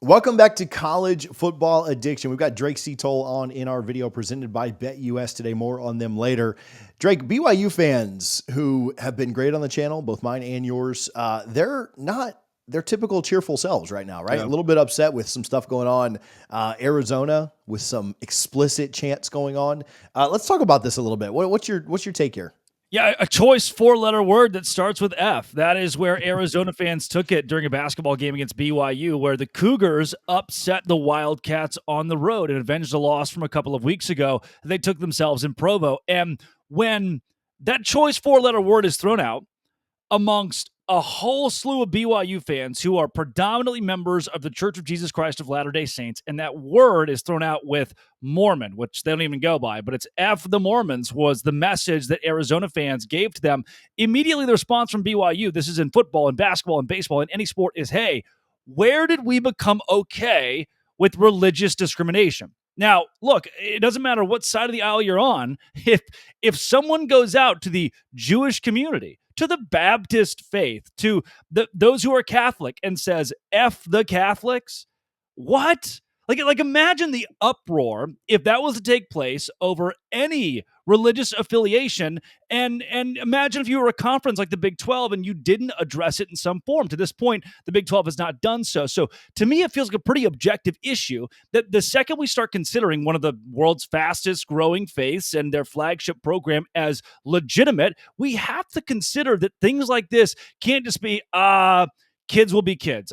Welcome back to College Football Addiction. We've got Drake Cetole on in our video presented by BetUS today. More on them later. Drake, BYU fans who have been great on the channel, both mine and yours, they're not their typical cheerful selves right now, right? Yeah. A little bit upset with some stuff going on. Arizona with some explicit chants going on. Let's talk about this a little bit. What's your take here? Yeah, a choice four-letter word that starts with F. That is where Arizona fans took it during a basketball game against BYU, where the Cougars upset the Wildcats on the road and avenged a loss from a couple of weeks ago. They took themselves in Provo. And when that choice four-letter word is thrown out amongst a whole slew of BYU fans who are predominantly members of the Church of Jesus Christ of Latter-day Saints, and that word is thrown out with Mormon, which they don't even go by, but it's F the Mormons was the message that Arizona fans gave to them. Immediately the response from BYU, this is in football and basketball and baseball and any sport, is, hey, where did we become okay with religious discrimination? Now, look, it doesn't matter what side of the aisle you're on. If someone goes out to the Jewish community, to the Baptist faith, to those who are Catholic and says, F the Catholics, what? Like imagine the uproar if that was to take place over any religious affiliation, and imagine if you were a conference like the Big 12 and you didn't address it in some form. To this point, the Big 12 has not done so. So to me, it feels like a pretty objective issue that the second we start considering one of the world's fastest growing faiths and their flagship program as legitimate, we have to consider that things like this can't just be, kids will be kids.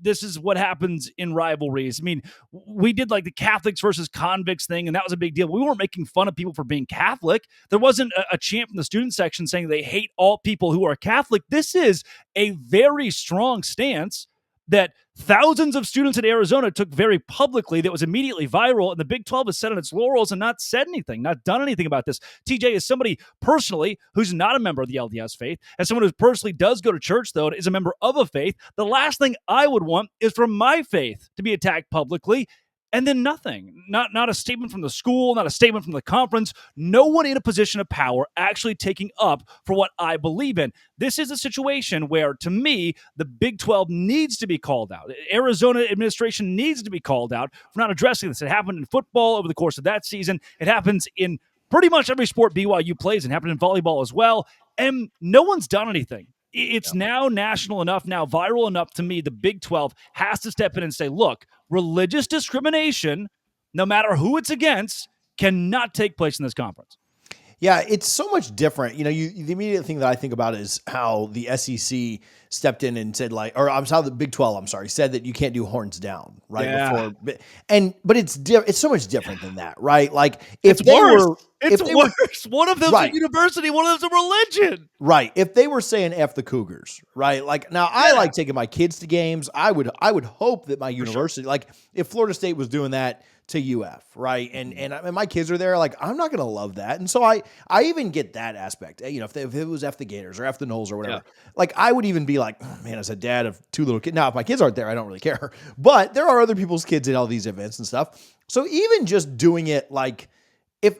This is what happens in rivalries. I mean, we did like the Catholics versus convicts thing, and that was a big deal. We weren't making fun of people for being Catholic. There wasn't a chant from the student section saying they hate all people who are Catholic. This is a very strong stance that thousands of students in Arizona took very publicly that was immediately viral, and the Big 12 has sat on its laurels and not said anything, not done anything about this. TJ, is somebody personally who's not a member of the LDS faith, as someone who personally does go to church, though, is a member of a faith, the last thing I would want is for my faith to be attacked publicly, and then nothing. Not a statement from the school, not a statement from the conference. No one in a position of power actually taking up for what I believe in. This is a situation where, to me, the Big 12 needs to be called out. Arizona administration needs to be called out for not addressing this. It happened in football over the course of that season. It happens in pretty much every sport BYU plays, and happened in volleyball as well. And no one's done anything. It's now national enough, now viral enough. To me, the Big 12 has to step in and say, look, religious discrimination, no matter who it's against, cannot take place in this conference. Yeah, it's so much different. You know, the immediate thing that I think about is how the SEC stepped in and said, like, or how the Big 12, said that you can't do horns down, right? Yeah. But it's so much different than that, right? Like if It's they worse. were, It's if they worse. were, One of them's right, a university, one of them's a religion. right. If they were saying F the Cougars, right? Like now I like taking my kids to games. I would hope that my university, like if Florida State was doing that to UF, right? And my kids are there, like I'm not going to love that. And so I even get that aspect. You know, if it was F the Gators or F the Knowles or whatever, like I would even be like, oh, man, as a dad of two little kids. Now, if my kids aren't there, I don't really care. But there are other people's kids at all these events and stuff. So even just doing it like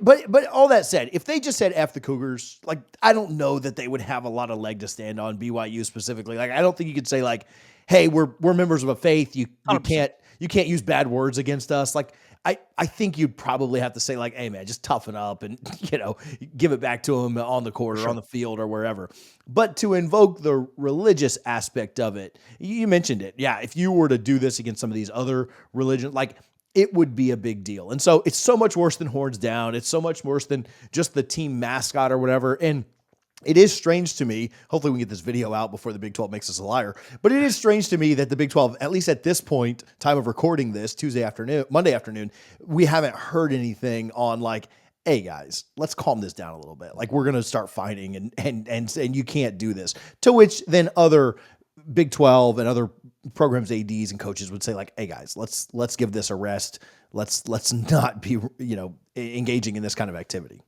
but all that said, if they just said F the Cougars, like I don't know that they would have a lot of leg to stand on, BYU specifically. Like I don't think you could say like, hey, we're members of a faith. You can't use bad words against us. Like I think you'd probably have to say like, hey man, just toughen up and, you know, give it back to them on the court or on the field or wherever. But to invoke the religious aspect of it, you mentioned it. Yeah. If you were to do this against some of these other religions, like it would be a big deal. And so it's so much worse than horns down. It's so much worse than just the team mascot or whatever. And it is strange to me, hopefully we can get this video out before the Big 12 makes us a liar, but it is strange to me that the Big 12, at least at this point, time of recording this, Monday afternoon, we haven't heard anything on like, hey guys, let's calm this down a little bit. Like we're going to start fighting and you can't do this. To which then other Big 12 and other programs, ADs and coaches would say like, hey guys, let's give this a rest. Let's not be, you know, engaging in this kind of activity.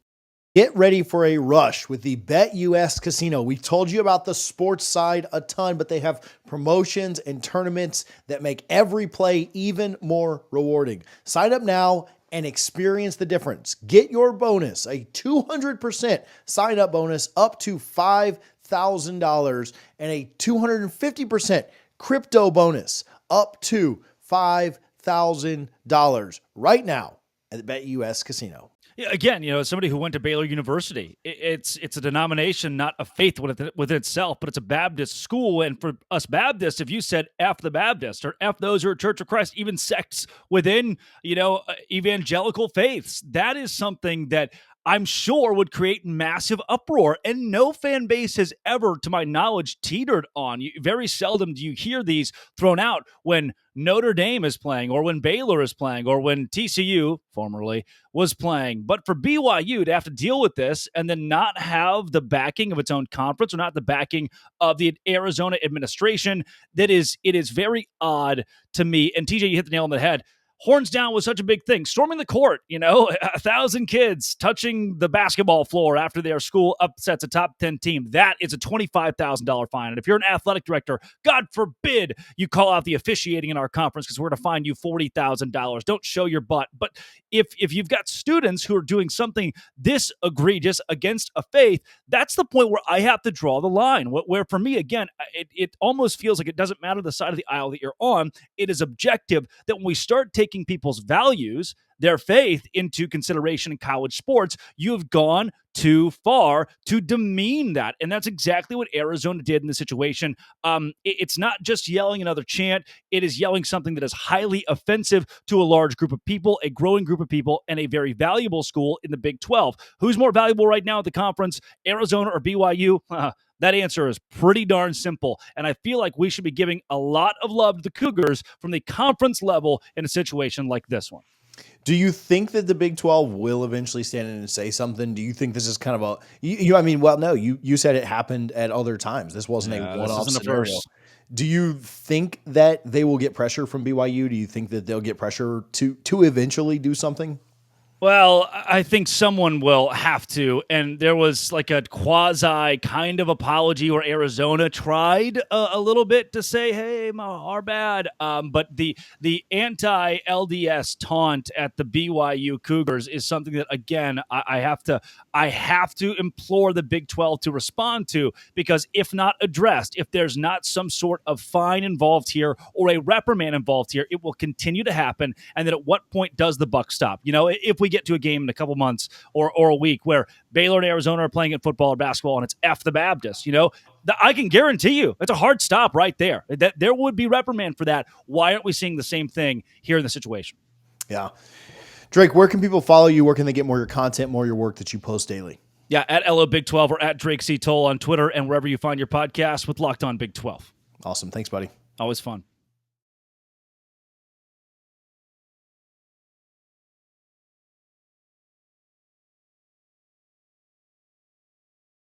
Get ready for a rush with the BetUS Casino. We've told you about the sports side a ton, but they have promotions and tournaments that make every play even more rewarding. Sign up now and experience the difference. Get your bonus, a 200% sign-up bonus up to $5,000 and a 250% crypto bonus up to $5,000 right now at the BetUS Casino. Yeah, again, as somebody who went to Baylor University, it's a denomination, not a faith within itself, but it's a Baptist school. And for us Baptists, if you said F the Baptist or F those who are Church of Christ, even sects within, evangelical faiths, that is something that I'm sure would create massive uproar. And no fan base has ever, to my knowledge, teetered on. Very seldom do you hear these thrown out when Notre Dame is playing or when Baylor is playing or when TCU, formerly, was playing. But for BYU to have to deal with this and then not have the backing of its own conference or not the backing of the Arizona administration, it is very odd to me. And TJ, you hit the nail on the head. Horns down was such a big thing. Storming the court, 1,000 kids touching the basketball floor after their school upsets a top 10 team. That is a $25,000 fine. And if you're an athletic director, God forbid you call out the officiating in our conference because we're going to fine you $40,000. Don't show your butt. But if you've got students who are doing something this egregious against a faith, that's the point where I have to draw the line. Where for me, again, it almost feels like it doesn't matter the side of the aisle that you're on. It is objective that when we start taking people's values, their faith into consideration in college sports, you've gone too far to demean that. And that's exactly what Arizona did in the situation. It's not just yelling another chant. It is yelling something that is highly offensive to a large group of people, a growing group of people, and a very valuable school in the Big 12. Who's more valuable right now at the conference, Arizona or BYU? That answer is pretty darn simple. And I feel like we should be giving a lot of love to the Cougars from the conference level in a situation like this one. Do you think that the Big 12 will eventually stand in and say something? Do you think this is kind of you said it happened at other times. This wasn't a one-off scenario. Do you think that they will get pressure from BYU? Do you think that they'll get pressure to eventually do something? Well, I think someone will have to, and there was like a quasi kind of apology where Arizona tried a little bit to say, "Hey, our bad," but the anti-LDS taunt at the BYU Cougars is something that, again, I have to implore the Big 12 to respond to, because if not addressed, if there's not some sort of fine involved here or a reprimand involved here, it will continue to happen. And then at what point does the buck stop? If we get to a game in a couple months or a week where Baylor and Arizona are playing at football or basketball and it's F the Baptist, I can guarantee you it's a hard stop right there. That there would be reprimand for that. Why aren't we seeing the same thing here in the situation? Yeah. Drake, where can people follow you? Where can they get more of your content, more of your work that you post daily? Yeah, at LO Big 12 or at Drake C. Toll on Twitter and wherever you find your podcast with Locked On Big 12. Awesome. Thanks, buddy. Always fun.